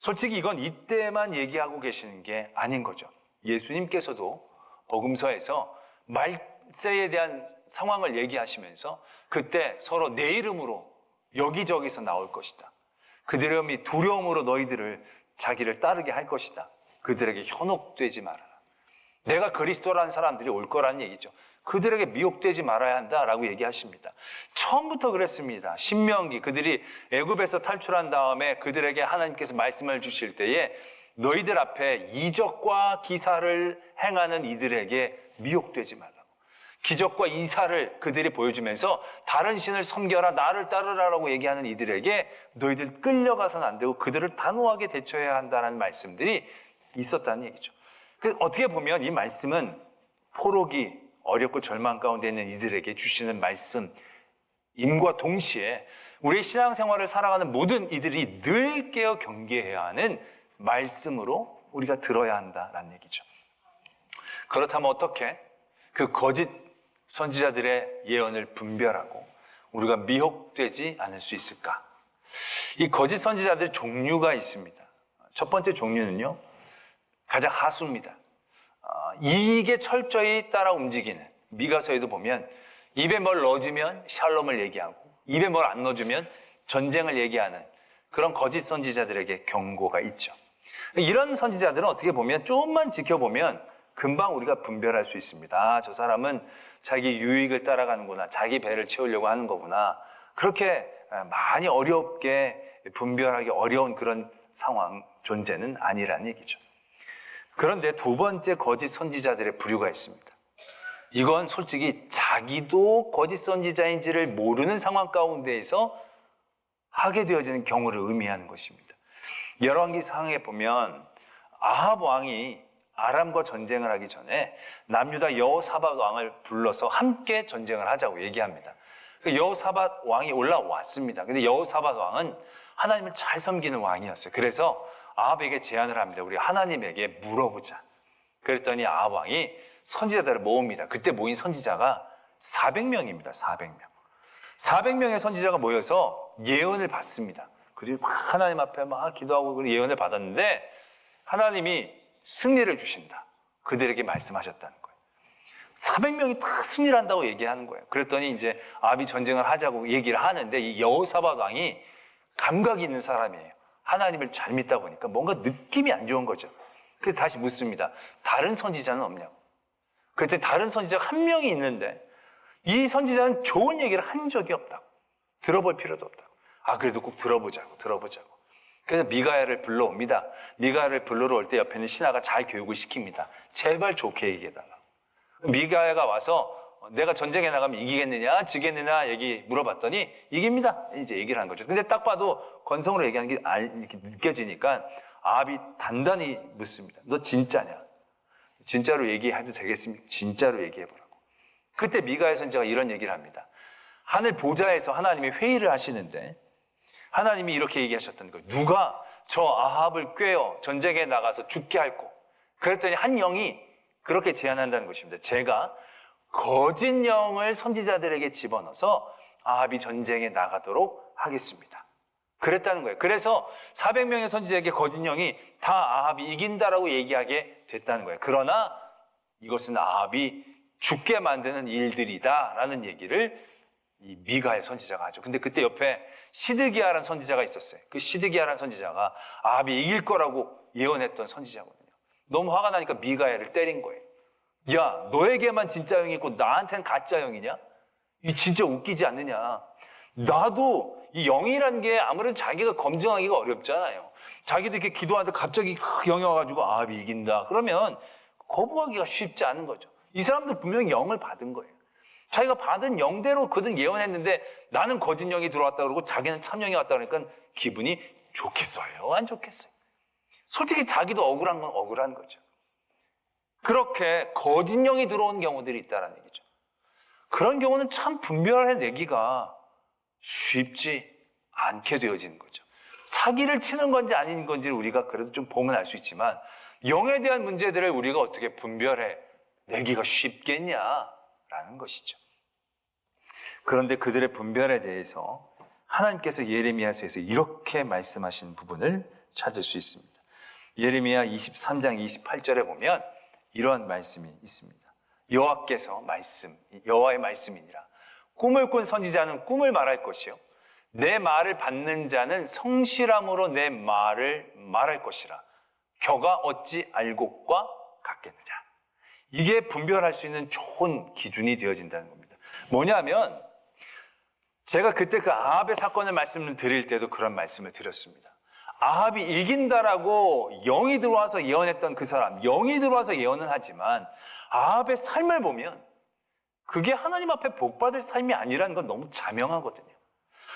솔직히 이건 이때만 얘기하고 계시는 게 아닌 거죠. 예수님께서도 복음서에서 말세에 대한 상황을 얘기하시면서 그때 서로 내 이름으로 여기저기서 나올 것이다. 그들의 두려움으로 너희들을 자기를 따르게 할 것이다. 그들에게 현혹되지 말아라. 내가 그리스도라는 사람들이 올 거라는 얘기죠. 그들에게 미혹되지 말아야 한다라고 얘기하십니다. 처음부터 그랬습니다. 신명기 그들이 애굽에서 탈출한 다음에 그들에게 하나님께서 말씀을 주실 때에 너희들 앞에 이적과 기사를 행하는 이들에게 미혹되지 말라고. 기적과 이사를 그들이 보여주면서 다른 신을 섬겨라, 나를 따르라라고 얘기하는 이들에게 너희들 끌려가서는 안 되고 그들을 단호하게 대처해야 한다는 말씀들이 있었다는 얘기죠. 어떻게 보면 이 말씀은 포로기, 어렵고 절망 가운데 있는 이들에게 주시는 말씀임과 동시에 우리의 신앙생활을 살아가는 모든 이들이 늘 깨어 경계해야 하는 말씀으로 우리가 들어야 한다라는 얘기죠. 그렇다면 어떻게 그 거짓 선지자들의 예언을 분별하고 우리가 미혹되지 않을 수 있을까? 이 거짓 선지자들 종류가 있습니다. 첫 번째 종류는요, 가장 하수입니다. 이익에 철저히 따라 움직이는, 미가서에도 보면 입에 뭘 넣어주면 샬롬을 얘기하고 입에 뭘 안 넣어주면 전쟁을 얘기하는 그런 거짓 선지자들에게 경고가 있죠. 이런 선지자들은 어떻게 보면 조금만 지켜보면 금방 우리가 분별할 수 있습니다. 아, 저 사람은 자기 유익을 따라가는구나, 자기 배를 채우려고 하는 거구나. 그렇게 많이 어렵게 분별하기 어려운 그런 상황, 존재는 아니라는 얘기죠. 그런데 두 번째 거짓 선지자들의 부류가 있습니다. 이건 솔직히 자기도 거짓 선지자인지를 모르는 상황 가운데에서 하게 되어지는 경우를 의미하는 것입니다. 열왕기상에 보면 아합 왕이 아람과 전쟁을 하기 전에 남유다 여호사밧 왕을 불러서 함께 전쟁을 하자고 얘기합니다. 여호사밧 왕이 올라왔습니다. 근데 여호사밧 왕은 하나님을 잘 섬기는 왕이었어요. 그래서 아합에게 제안을 합니다. 우리 하나님에게 물어보자. 그랬더니 아합 왕이 선지자들을 모읍니다. 그때 모인 선지자가 400명입니다. 400명. 400명의 선지자가 모여서 예언을 받습니다. 그리고 하나님 앞에 막 기도하고 예언을 받았는데 하나님이 승리를 주신다. 그들에게 말씀하셨다는 거예요. 400명이 다 승리를 한다고 얘기하는 거예요. 그랬더니 이제 아합이 전쟁을 하자고 얘기를 하는데 이 여호사밧 왕이 감각이 있는 사람이에요. 하나님을 잘 믿다 보니까 뭔가 느낌이 안 좋은 거죠. 그래서 다시 묻습니다. 다른 선지자는 없냐고. 그랬더니 다른 선지자가 한 명이 있는데 이 선지자는 좋은 얘기를 한 적이 없다고. 들어볼 필요도 없다고. 아, 그래도 꼭 들어보자고. 그래서 미가야를 불러옵니다. 미가야를 불러러 올 때 옆에는 신하가 잘 교육을 시킵니다. 제발 좋게 얘기해달라고. 미가야가 와서 내가 전쟁에 나가면 이기겠느냐, 지겠느냐 얘기 물어봤더니 이깁니다. 이제 얘기를 한 거죠. 근데 딱 봐도 건성으로 얘기하는 게 이렇게 느껴지니까 아합이 단단히 묻습니다. 너 진짜냐? 진짜로 얘기해도 되겠습니까? 진짜로 얘기해보라고. 그때 미가야 선지자가 이런 얘기를 합니다. 하늘 보좌에서 하나님이 회의를 하시는데 하나님이 이렇게 얘기하셨다는 거예요. 누가 저 아합을 꾀어 전쟁에 나가서 죽게 할꼬. 그랬더니 한 영이 그렇게 제안한다는 것입니다. 제가 거짓 영을 선지자들에게 집어넣어서 아합이 전쟁에 나가도록 하겠습니다. 그랬다는 거예요. 그래서 400명의 선지자에게 거짓 영이 다 아합이 이긴다라고 얘기하게 됐다는 거예요. 그러나 이것은 아합이 죽게 만드는 일들이다라는 얘기를 이 미가의 선지자가 하죠. 근데 그때 옆에 시드기야라는 선지자가 있었어요. 그 시드기야라는 선지자가 아합이 이길 거라고 예언했던 선지자거든요. 너무 화가 나니까 미가야를 때린 거예요. 야, 너에게만 진짜 영이 있고 나한테는 가짜 영이냐? 이 진짜 웃기지 않느냐? 나도 이 영이라는 게 아무래도 자기가 검증하기가 어렵잖아요. 자기도 이렇게 기도하는데 갑자기 영이 와가지고 아합이 이긴다. 그러면 거부하기가 쉽지 않은 거죠. 이 사람들 분명히 영을 받은 거예요. 자기가 받은 영대로 그들 예언했는데 나는 거짓 영이 들어왔다 그러고 자기는 참 영이 왔다 그러니까 기분이 좋겠어요? 안 좋겠어요? 솔직히 자기도 억울한 건 억울한 거죠. 그렇게 거짓 영이 들어오는 경우들이 있다는 얘기죠. 그런 경우는 참 분별해내기가 쉽지 않게 되어지는 거죠. 사기를 치는 건지 아닌 건지를 우리가 그래도 좀 보면 알 수 있지만 영에 대한 문제들을 우리가 어떻게 분별해내기가 쉽겠냐라는 것이죠. 그런데 그들의 분별에 대해서 하나님께서 예레미야서에서 이렇게 말씀하신 부분을 찾을 수 있습니다. 예레미야 23장 28절에 보면 이러한 말씀이 있습니다. 여호와께서 여호와의 말씀이니라. 꿈을 꾼 선지자는 꿈을 말할 것이요 내 말을 받는 자는 성실함으로 내 말을 말할 것이라. 겨가 어찌 알곡과 같겠느냐. 이게 분별할 수 있는 좋은 기준이 되어진다는 겁니다. 뭐냐면 제가 그때 그 아합의 사건을 말씀을 드릴 때도 그런 말씀을 드렸습니다. 아합이 이긴다라고 영이 들어와서 예언했던 그 사람, 영이 들어와서 예언은 하지만 아합의 삶을 보면 그게 하나님 앞에 복받을 삶이 아니라는 건 너무 자명하거든요.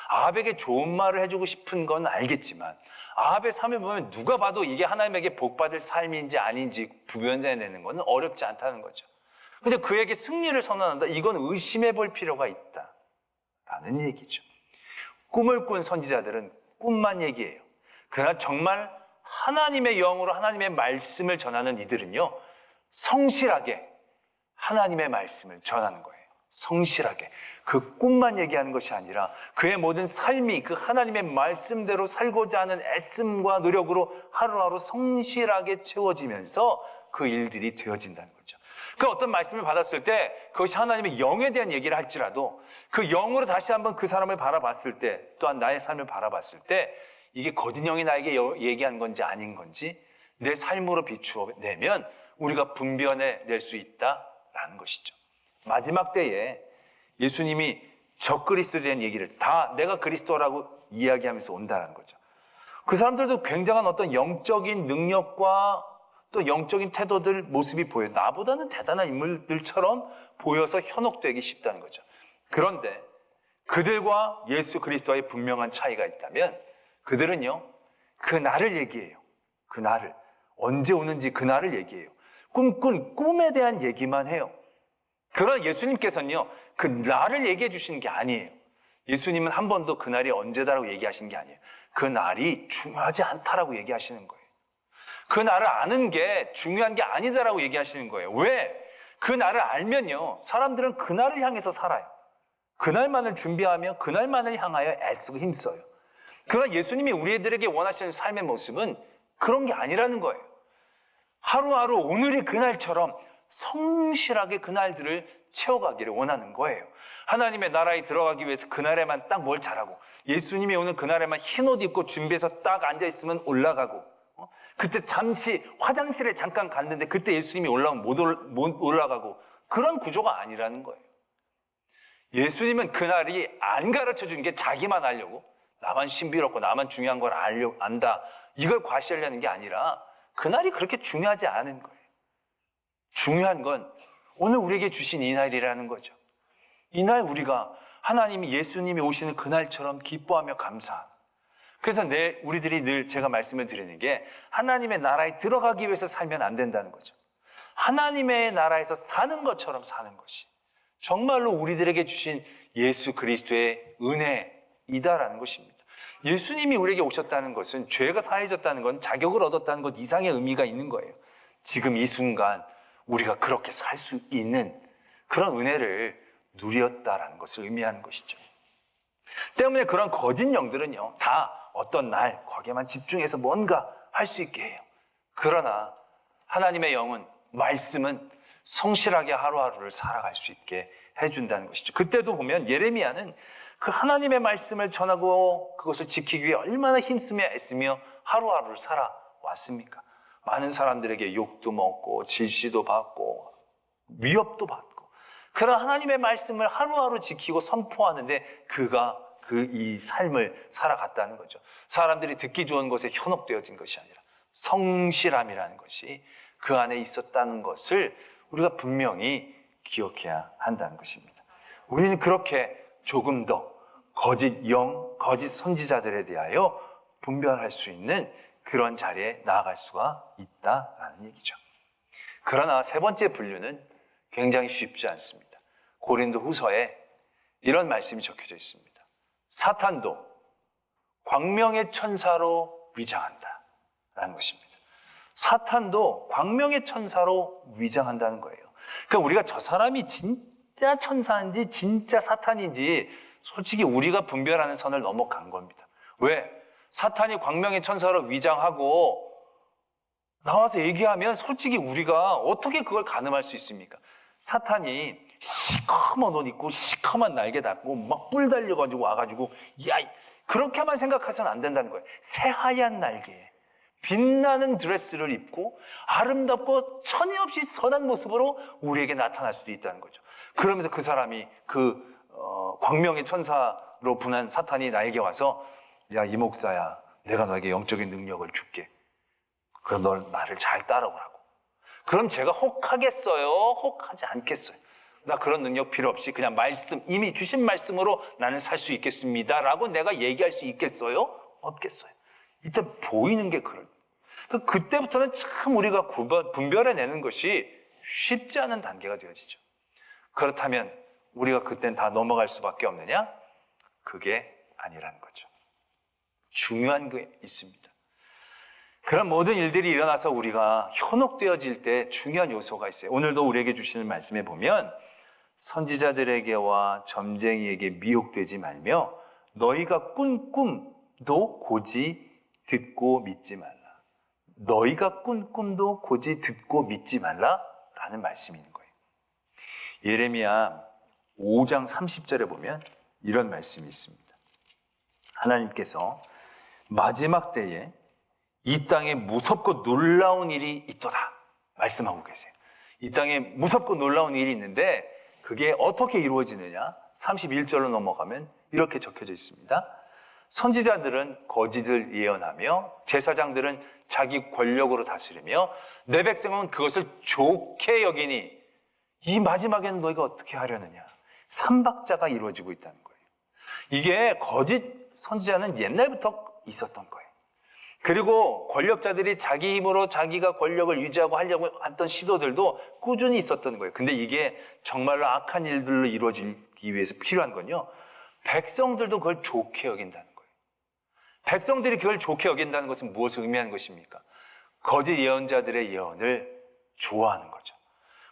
아합에게 좋은 말을 해주고 싶은 건 알겠지만 아합의 삶을 보면 누가 봐도 이게 하나님에게 복받을 삶인지 아닌지 구별해내는 건 어렵지 않다는 거죠. 근데 그에게 승리를 선언한다? 이건 의심해 볼 필요가 있다라는 얘기죠. 꿈을 꾼 선지자들은 꿈만 얘기해요. 그러나 정말 하나님의 영으로 하나님의 말씀을 전하는 이들은요, 성실하게 하나님의 말씀을 전하는 거예요. 성실하게. 그 꿈만 얘기하는 것이 아니라 그의 모든 삶이 그 하나님의 말씀대로 살고자 하는 애씀과 노력으로 하루하루 성실하게 채워지면서 그 일들이 되어진다는 거죠. 그 어떤 말씀을 받았을 때 그것이 하나님의 영에 대한 얘기를 할지라도 그 영으로 다시 한번 그 사람을 바라봤을 때, 또한 나의 삶을 바라봤을 때 이게 거짓 영이 나에게 얘기한 건지 아닌 건지 내 삶으로 비추어내면 우리가 분별해낼 수 있다라는 것이죠. 마지막 때에 예수님이 적그리스도에 대한 얘기를 다 내가 그리스도라고 이야기하면서 온다는 거죠. 그 사람들도 굉장한 어떤 영적인 능력과 또 영적인 태도들, 모습이 보여요. 나보다는 대단한 인물들처럼 보여서 현혹되기 쉽다는 거죠. 그런데 그들과 예수 그리스도와의 분명한 차이가 있다면 그들은요, 그 날을 얘기해요. 그 날을. 언제 오는지 그 날을 얘기해요. 꿈꾼 꿈에 대한 얘기만 해요. 그러나 예수님께서는요, 그 날을 얘기해 주시는 게 아니에요. 예수님은 한 번도 그 날이 언제다라고 얘기하신 게 아니에요. 그 날이 중요하지 않다라고 얘기하시는 거예요. 그 날을 아는 게 중요한 게 아니다라고 얘기하시는 거예요. 왜? 그 날을 알면요, 사람들은 그 날을 향해서 살아요. 그날만을 준비하며 그날만을 향하여 애쓰고 힘써요. 그러나 예수님이 우리들에게 원하시는 삶의 모습은 그런 게 아니라는 거예요. 하루하루 오늘이 그날처럼 성실하게 그날들을 채워가기를 원하는 거예요. 하나님의 나라에 들어가기 위해서 그날에만 딱 뭘 잘하고, 예수님이 오는 그날에만 흰옷 입고 준비해서 딱 앉아있으면 올라가고, 그때 잠시 화장실에 잠깐 갔는데 그때 예수님이 올라오면 못 올라가고, 그런 구조가 아니라는 거예요. 예수님은 그날이 안 가르쳐 준 게 자기만 알려고, 나만 신비롭고 나만 중요한 걸 안다, 이걸 과시하려는 게 아니라 그날이 그렇게 중요하지 않은 거예요. 중요한 건 오늘 우리에게 주신 이 날이라는 거죠. 이날 우리가 하나님이, 예수님이 오시는 그날처럼 기뻐하며 감사하는. 그래서 우리들이 늘 제가 말씀을 드리는 게 하나님의 나라에 들어가기 위해서 살면 안 된다는 거죠. 하나님의 나라에서 사는 것처럼 사는 것이 정말로 우리들에게 주신 예수 그리스도의 은혜이다라는 것입니다. 예수님이 우리에게 오셨다는 것은, 죄가 사해졌다는 건, 자격을 얻었다는 것 이상의 의미가 있는 거예요. 지금 이 순간 우리가 그렇게 살 수 있는 그런 은혜를 누렸다라는 것을 의미하는 것이죠. 때문에 그런 거짓 영들은요, 다 어떤 날 거기에만 집중해서 뭔가 할 수 있게 해요. 그러나 하나님의 영은, 말씀은 성실하게 하루하루를 살아갈 수 있게 해준다는 것이죠. 그때도 보면 예레미야는 그 하나님의 말씀을 전하고 그것을 지키기 위해 얼마나 힘쓰며 애쓰며 하루하루를 살아왔습니까? 많은 사람들에게 욕도 먹고 질시도 받고 위협도 받고, 그런 하나님의 말씀을 하루하루 지키고 선포하는데 그가 이 삶을 살아갔다는 거죠. 사람들이 듣기 좋은 것에 현혹되어진 것이 아니라 성실함이라는 것이 그 안에 있었다는 것을 우리가 분명히 기억해야 한다는 것입니다. 우리는 그렇게 조금 더 거짓 영, 거짓 선지자들에 대하여 분별할 수 있는 그런 자리에 나아갈 수가 있다라는 얘기죠. 그러나 세 번째 분류는 굉장히 쉽지 않습니다. 고린도 후서에 이런 말씀이 적혀져 있습니다. 사탄도 광명의 천사로 위장한다라는 것입니다. 사탄도 광명의 천사로 위장한다는 거예요. 그러니까 우리가 저 사람이 진짜 천사인지 진짜 사탄인지 솔직히 우리가 분별하는 선을 넘어간 겁니다. 왜? 사탄이 광명의 천사로 위장하고 나와서 얘기하면 솔직히 우리가 어떻게 그걸 가늠할 수 있습니까? 사탄이 시커먼 옷 입고 시커먼 날개 달고 막 뿔 달려가지고 와가지고 야, 그렇게만 생각해서는 안 된다는 거예요. 새하얀 날개에 빛나는 드레스를 입고 아름답고 천이 없이 선한 모습으로 우리에게 나타날 수도 있다는 거죠. 그러면서 그 사람이 광명의 천사로 분한 사탄이 나에게 와서 야, 이 목사야, 내가 너에게 영적인 능력을 줄게. 그럼 너 나를 잘 따라오라고. 그럼 제가 혹하겠어요? 혹하지 않겠어요? 나 그런 능력 필요 없이 그냥 이미 주신 말씀으로 나는 살 수 있겠습니다 라고 내가 얘기할 수 있겠어요? 없겠어요. 일단 보이는 게 그때부터는 참 우리가 분별해내는 것이 쉽지 않은 단계가 되어지죠. 그렇다면 우리가 그땐 다 넘어갈 수밖에 없느냐? 그게 아니라는 거죠. 중요한 게 있습니다. 그런 모든 일들이 일어나서 우리가 현혹되어질 때 중요한 요소가 있어요. 오늘도 우리에게 주시는 말씀에 보면 선지자들에게와 점쟁이에게 미혹되지 말며 너희가 꾼 꿈도 고지 듣고 믿지 말라. 너희가 꾼 꿈도 고지 듣고 믿지 말라라는 말씀이 있는 거예요. 예레미야 5장 30절에 보면 이런 말씀이 있습니다. 하나님께서 마지막 때에 이 땅에 무섭고 놀라운 일이 있도다 말씀하고 계세요. 이 땅에 무섭고 놀라운 일이 있는데 그게 어떻게 이루어지느냐? 31절로 넘어가면 이렇게 적혀져 있습니다. 선지자들은 거짓을 예언하며 제사장들은 자기 권력으로 다스리며 내 백성은 그것을 좋게 여기니 이 마지막에는 너희가 어떻게 하려느냐? 삼박자가 이루어지고 있다는 거예요. 이게 거짓 선지자는 옛날부터 있었던 거예요. 그리고 권력자들이 자기 힘으로 자기가 권력을 유지하고 하려고 했던 시도들도 꾸준히 있었던 거예요. 근데 이게 정말로 악한 일들로 이루어지기 위해서 필요한 건요, 백성들도 그걸 좋게 여긴다는 거예요. 백성들이 그걸 좋게 여긴다는 것은 무엇을 의미하는 것입니까? 거짓 예언자들의 예언을 좋아하는 거죠.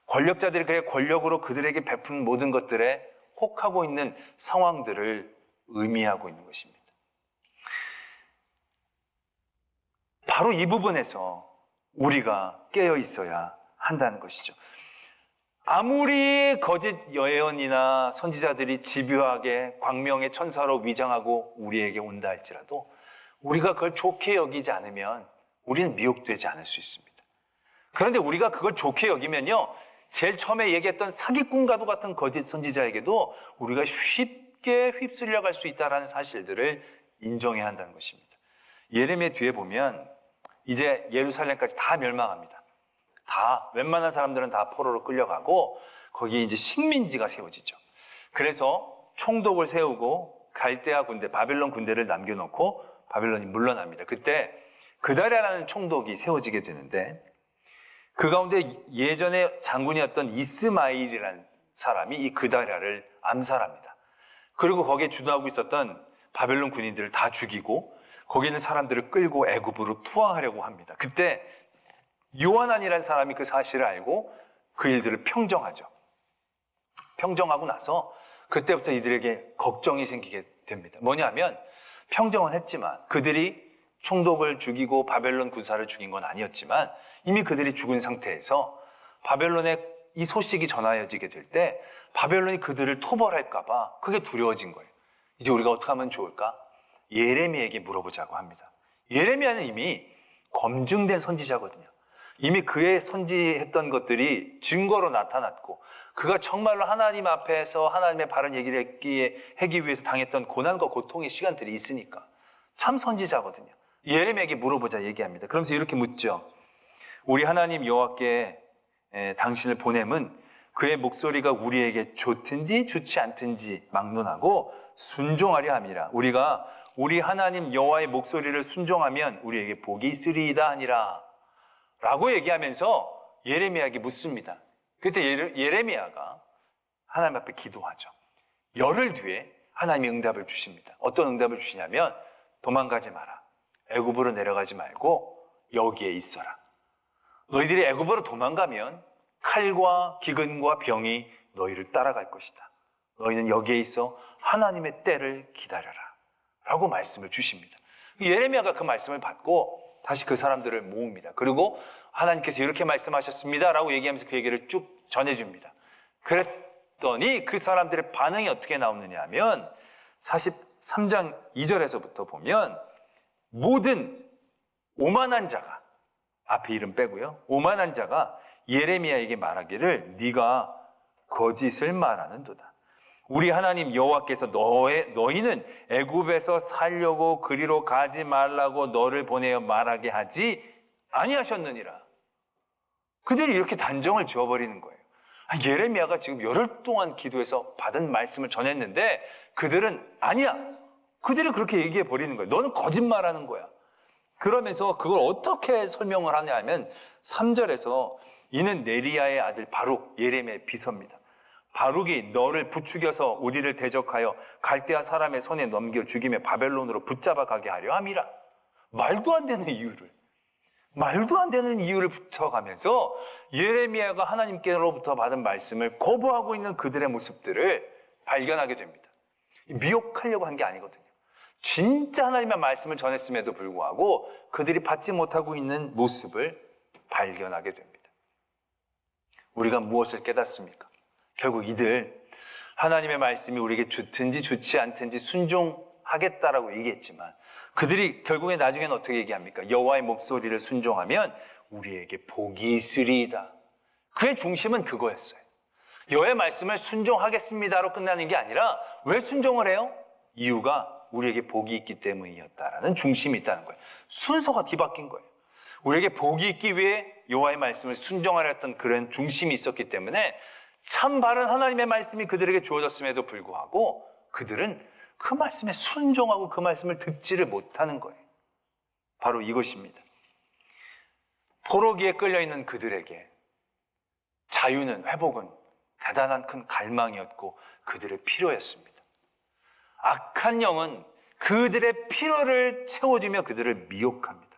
권력자들이 그의 권력으로 그들에게 베푼 모든 것들에 혹하고 있는 상황들을 의미하고 있는 것입니다. 바로 이 부분에서 우리가 깨어 있어야 한다는 것이죠. 아무리 거짓 예언이나 선지자들이 집요하게 광명의 천사로 위장하고 우리에게 온다 할지라도 우리가 그걸 좋게 여기지 않으면 우리는 미혹되지 않을 수 있습니다. 그런데 우리가 그걸 좋게 여기면요, 제일 처음에 얘기했던 사기꾼과도 같은 거짓 선지자에게도 우리가 쉽게 휩쓸려갈 수 있다는 사실들을 인정해야 한다는 것입니다. 예레미야 뒤에 보면 이제 예루살렘까지 다 멸망합니다. 다 웬만한 사람들은 다 포로로 끌려가고 거기에 이제 식민지가 세워지죠. 그래서 총독을 세우고 갈대아 군대, 바벨론 군대를 남겨놓고 바벨론이 물러납니다. 그때 그다랴라는 총독이 세워지게 되는데 그 가운데 예전에 장군이었던 이스마일이라는 사람이 이 그다랴를 암살합니다. 그리고 거기에 주도하고 있었던 바벨론 군인들을 다 죽이고 거기 있는 사람들을 끌고 애굽으로 투항하려고 합니다. 그때 요하난이라는 사람이 그 사실을 알고 그 일들을 평정하죠. 평정하고 나서 그때부터 이들에게 걱정이 생기게 됩니다. 뭐냐면 평정은 했지만 그들이 총독을 죽이고 바벨론 군사를 죽인 건 아니었지만 이미 그들이 죽은 상태에서 바벨론에 이 소식이 전하여지게 될 때 바벨론이 그들을 토벌할까 봐 그게 두려워진 거예요. 이제 우리가 어떻게 하면 좋을까? 예레미야에게 물어보자고 합니다. 예레미야는 이미 검증된 선지자거든요. 이미 그의 선지했던 것들이 증거로 나타났고 그가 정말로 하나님 앞에서 하나님의 바른 얘기를 하기 위해서 당했던 고난과 고통의 시간들이 있으니까 참 선지자거든요. 예레미야에게 물어보자 얘기합니다. 그러면서 이렇게 묻죠. 우리 하나님 여호와께 당신을 보냄은 그의 목소리가 우리에게 좋든지 좋지 않든지 막론하고 순종하려 함이라. 우리가 우리 하나님 여호와의 목소리를 순종하면 우리에게 복이 있으리이다 하니라 라고 얘기하면서 예레미야에게 묻습니다. 그때 예레미야가 하나님 앞에 기도하죠. 열흘 뒤에 하나님이 응답을 주십니다. 어떤 응답을 주시냐면 도망가지 마라. 애굽으로 내려가지 말고 여기에 있어라. 너희들이 애굽으로 도망가면 칼과 기근과 병이 너희를 따라갈 것이다. 너희는 여기에 있어 하나님의 때를 기다려라 라고 말씀을 주십니다. 예레미야가 그 말씀을 받고 다시 그 사람들을 모읍니다. 그리고 하나님께서 이렇게 말씀하셨습니다 라고 얘기하면서 그 얘기를 쭉 전해줍니다. 그랬더니 그 사람들의 반응이 어떻게 나오느냐 하면 43장 2절에서부터 보면 모든 오만한 자가, 앞에 이름 빼고요, 오만한 자가 예레미야에게 말하기를 네가 거짓을 말하는도다. 우리 하나님 여호와께서 너희는 애굽에서 살려고 그리로 가지 말라고 너를 보내어 말하게 하지 아니하셨느니라. 그들이 이렇게 단정을 지어버리는 거예요. 예레미야가 지금 열흘 동안 기도해서 받은 말씀을 전했는데 그들은 아니야. 그들이 그렇게 얘기해 버리는 거예요. 너는 거짓말하는 거야. 그러면서 그걸 어떻게 설명을 하냐 하면 3절에서 이는 네리야의 아들 바룩, 예레미야의 비서입니다. 바룩이 너를 부추겨서 우리를 대적하여 갈대아 사람의 손에 넘겨 죽이며 바벨론으로 붙잡아 가게 하려 함이라. 말도 안 되는 이유를 붙여가면서 예레미야가 하나님께로부터 받은 말씀을 거부하고 있는 그들의 모습들을 발견하게 됩니다. 미혹하려고 한 게 아니거든요. 진짜 하나님의 말씀을 전했음에도 불구하고 그들이 받지 못하고 있는 모습을 발견하게 됩니다. 우리가 무엇을 깨닫습니까? 결국 이들 하나님의 말씀이 우리에게 좋든지 좋지 않든지 순종하겠다라고 얘기했지만 그들이 결국에 나중에는 어떻게 얘기합니까? 여호와의 목소리를 순종하면 우리에게 복이 있으리이다. 그의 중심은 그거였어요. 여호와의 말씀을 순종하겠습니다로 끝나는 게 아니라 왜 순종을 해요? 이유가 우리에게 복이 있기 때문이었다라는 중심이 있다는 거예요. 순서가 뒤바뀐 거예요. 우리에게 복이 있기 위해 여호와의 말씀을 순종하려 했던 그런 중심이 있었기 때문에 참 바른 하나님의 말씀이 그들에게 주어졌음에도 불구하고 그들은 그 말씀에 순종하고 그 말씀을 듣지를 못하는 거예요. 바로 이것입니다. 포로기에 끌려있는 그들에게 자유는, 회복은 대단한 큰 갈망이었고 그들의 필요였습니다. 악한 영은 그들의 필요를 채워주며 그들을 미혹합니다.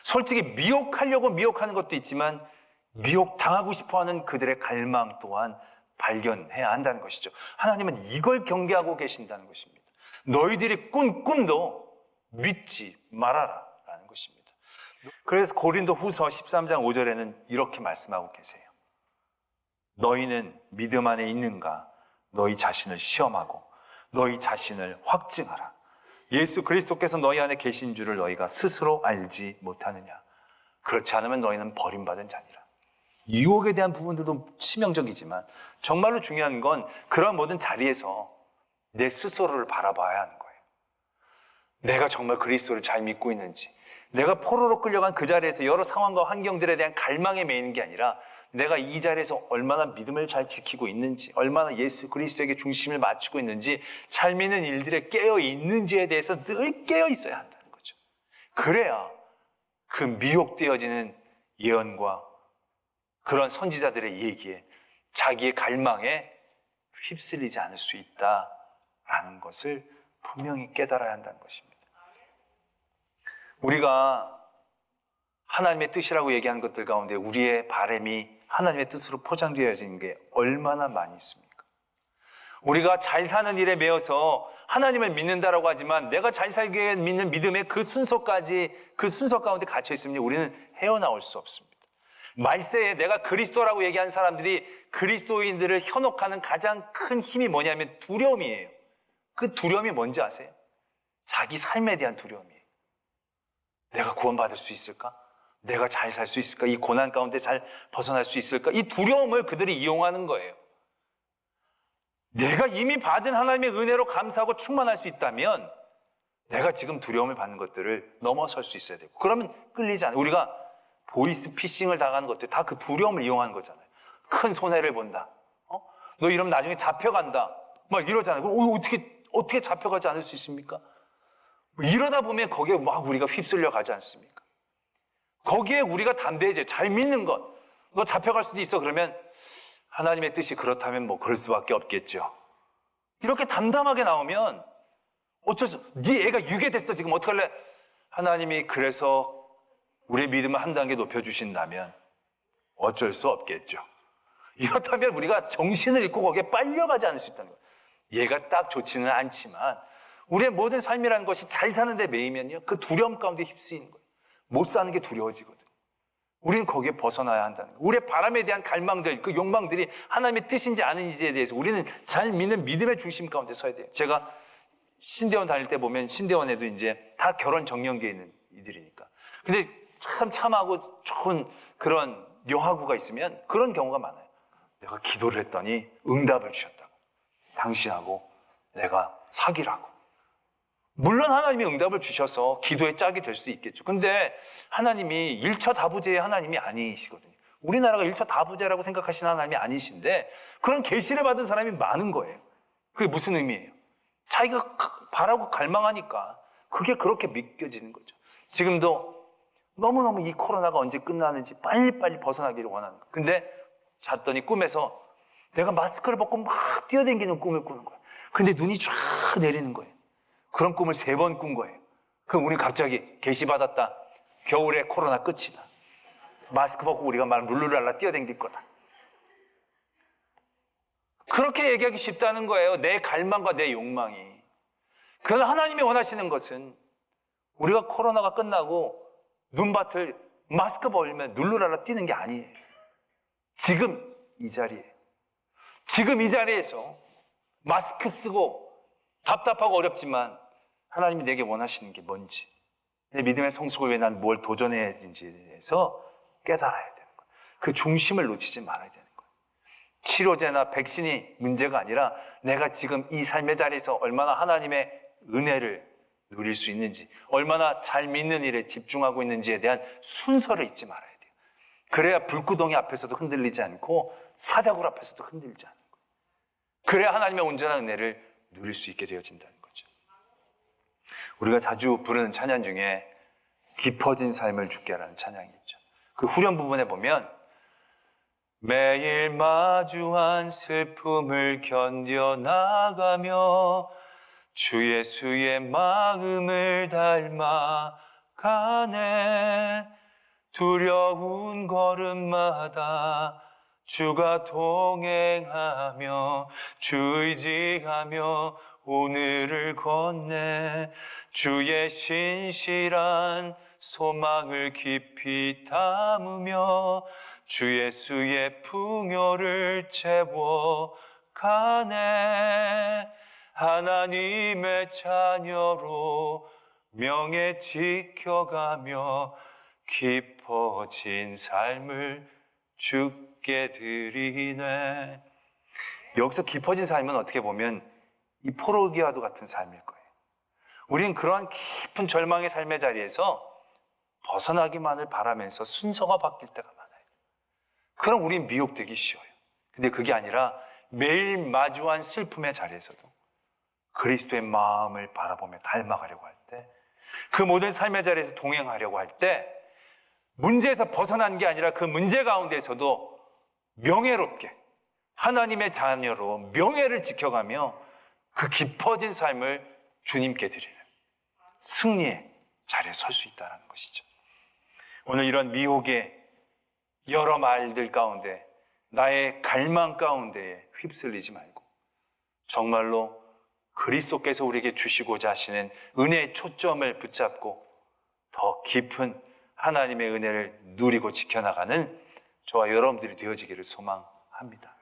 솔직히 미혹하려고 미혹하는 것도 있지만 미혹당하고 싶어하는 그들의 갈망 또한 발견해야 한다는 것이죠. 하나님은 이걸 경계하고 계신다는 것입니다. 너희들이 꾼 꿈도 믿지 말아라 라는 것입니다. 그래서 고린도 후서 13장 5절에는 이렇게 말씀하고 계세요. 너희는 믿음 안에 있는가? 너희 자신을 시험하고 너희 자신을 확증하라. 예수 그리스도께서 너희 안에 계신 줄을 너희가 스스로 알지 못하느냐? 그렇지 않으면 너희는 버림받은 자니라. 유혹에 대한 부분들도 치명적이지만 정말로 중요한 건 그런 모든 자리에서 내 스스로를 바라봐야 하는 거예요. 내가 정말 그리스도를 잘 믿고 있는지, 내가 포로로 끌려간 그 자리에서 여러 상황과 환경들에 대한 갈망에 매이는 게 아니라 내가 이 자리에서 얼마나 믿음을 잘 지키고 있는지, 얼마나 예수 그리스도에게 중심을 맞추고 있는지, 잘 믿는 일들에 깨어 있는지에 대해서 늘 깨어 있어야 한다는 거죠. 그래야 그 미혹되어지는 예언과 그런 선지자들의 얘기에 자기의 갈망에 휩쓸리지 않을 수 있다라는 것을 분명히 깨달아야 한다는 것입니다. 우리가 하나님의 뜻이라고 얘기하는 것들 가운데 우리의 바람이 하나님의 뜻으로 포장되어지는 게 얼마나 많이 있습니까? 우리가 잘 사는 일에 매여서 하나님을 믿는다라고 하지만 내가 잘 살기 위해 믿는 믿음의 그 순서 가운데 갇혀 있으면 우리는 헤어나올 수 없습니다. 말세에 내가 그리스도라고 얘기하는 사람들이 그리스도인들을 현혹하는 가장 큰 힘이 뭐냐면 두려움이에요. 그 두려움이 뭔지 아세요? 자기 삶에 대한 두려움이에요. 내가 구원받을 수 있을까? 내가 잘 살 수 있을까? 이 고난 가운데 잘 벗어날 수 있을까? 이 두려움을 그들이 이용하는 거예요. 내가 이미 받은 하나님의 은혜로 감사하고 충만할 수 있다면 내가 지금 두려움을 받는 것들을 넘어설 수 있어야 되고, 그러면 끌리지 않아요. 우리가 보이스 피싱을 당하는 것들 다 그 두려움을 이용하는 거잖아요. 큰 손해를 본다. 너 이러면 나중에 잡혀간다. 막 이러잖아요. 어떻게 잡혀가지 않을 수 있습니까? 이러다 보면 거기에 막 우리가 휩쓸려 가지 않습니까? 거기에 우리가 담대해져 잘 믿는 것. 너 잡혀갈 수도 있어. 그러면 하나님의 뜻이 그렇다면 뭐 그럴 수밖에 없겠죠. 이렇게 담담하게 나오면 어쩔 수, 네 애가 유괴됐어. 지금 어떡할래? 하나님이 그래서 우리의 믿음을 한 단계 높여주신다면 어쩔 수 없겠죠. 이렇다면 우리가 정신을 잃고 거기에 빨려가지 않을 수 있다는 거예요. 얘가 딱 좋지는 않지만 우리의 모든 삶이라는 것이 잘 사는 데 매이면요, 그 두려움 가운데 휩쓰이는 거예요. 못 사는 게 두려워지거든요. 우리는 거기에 벗어나야 한다는 거예요. 우리의 바람에 대한 갈망들, 그 욕망들이 하나님의 뜻인지 아닌지에 대해서 우리는 잘 믿는 믿음의 중심 가운데 서야 돼요. 제가 신대원 다닐 때 보면 신대원에도 이제 다 결혼 정년기에 있는 이들이니까. 근데 참 참하고 좋은 그런 여하구가 있으면 그런 경우가 많아요. 내가 기도를 했더니 응답을 주셨다고. 당신하고 내가 사귀라고. 물론 하나님이 응답을 주셔서 기도의 짝이 될 수 있겠죠. 근데 하나님이 일처다부제의 하나님이 아니시거든요. 우리나라가 일처다부제라고 생각하시는 하나님이 아니신데 그런 계시를 받은 사람이 많은 거예요. 그게 무슨 의미예요? 자기가 바라고 갈망하니까 그게 그렇게 믿겨지는 거죠. 지금도 너무너무 이 코로나가 언제 끝나는지 빨리빨리 벗어나기를 원하는 거예요. 근데 잤더니 꿈에서 내가 마스크를 벗고 막 뛰어다니는 꿈을 꾸는 거예요. 근데 눈이 쫙 내리는 거예요. 그런 꿈을 3번 꾼 거예요. 그럼 우리 갑자기 계시받았다. 겨울에 코로나 끝이다. 마스크 벗고 우리가 막 룰루랄라 뛰어다닐 거다. 그렇게 얘기하기 쉽다는 거예요. 내 갈망과 내 욕망이. 그러나 하나님이 원하시는 것은 우리가 코로나가 끝나고 눈밭을 마스크 벌리면 룰루랄라 뛰는 게 아니에요. 지금 이 자리에. 지금 이 자리에서 마스크 쓰고 답답하고 어렵지만 하나님이 내게 원하시는 게 뭔지, 내 믿음의 성숙을 위해 난 뭘 도전해야 되는지에 대해서 깨달아야 되는 거예요. 그 중심을 놓치지 말아야 되는 거예요. 치료제나 백신이 문제가 아니라 내가 지금 이 삶의 자리에서 얼마나 하나님의 은혜를 누릴 수 있는지, 얼마나 잘 믿는 일에 집중하고 있는지에 대한 순서를 잊지 말아야 돼요. 그래야 불구덩이 앞에서도 흔들리지 않고 사자굴 앞에서도 흔들리지 않는 거예요. 그래야 하나님의 온전한 은혜를 누릴 수 있게 되어진다는 거죠. 우리가 자주 부르는 찬양 중에 깊어진 삶을 주게 하라는 찬양이 있죠. 그 후렴 부분에 보면 매일 마주한 슬픔을 견뎌나가며 주 예수의 마음을 닮아가네. 두려운 걸음마다 주가 동행하며 주 의지하며 오늘을 건네. 주의 신실한 소망을 깊이 담으며 주 예수의 풍요를 채워가네. 하나님의 자녀로 명예 지켜가며 깊어진 삶을 주께 드리네. 여기서 깊어진 삶은 어떻게 보면 이 포로기와도 같은 삶일 거예요. 우리는 그러한 깊은 절망의 삶의 자리에서 벗어나기만을 바라면서 순서가 바뀔 때가 많아요. 그럼 우린 미혹되기 쉬워요. 근데 그게 아니라 매일 마주한 슬픔의 자리에서도 그리스도의 마음을 바라보며 닮아가려고 할 때, 그 모든 삶의 자리에서 동행하려고 할 때 문제에서 벗어난 게 아니라 그 문제 가운데서도 명예롭게 하나님의 자녀로 명예를 지켜가며 그 깊어진 삶을 주님께 드리는 승리의 자리에 설 수 있다는 것이죠. 오늘 이런 미혹의 여러 말들 가운데 나의 갈망 가운데에 휩쓸리지 말고 정말로 그리스도께서 우리에게 주시고자 하시는 은혜의 초점을 붙잡고 더 깊은 하나님의 은혜를 누리고 지켜나가는 저와 여러분들이 되어지기를 소망합니다.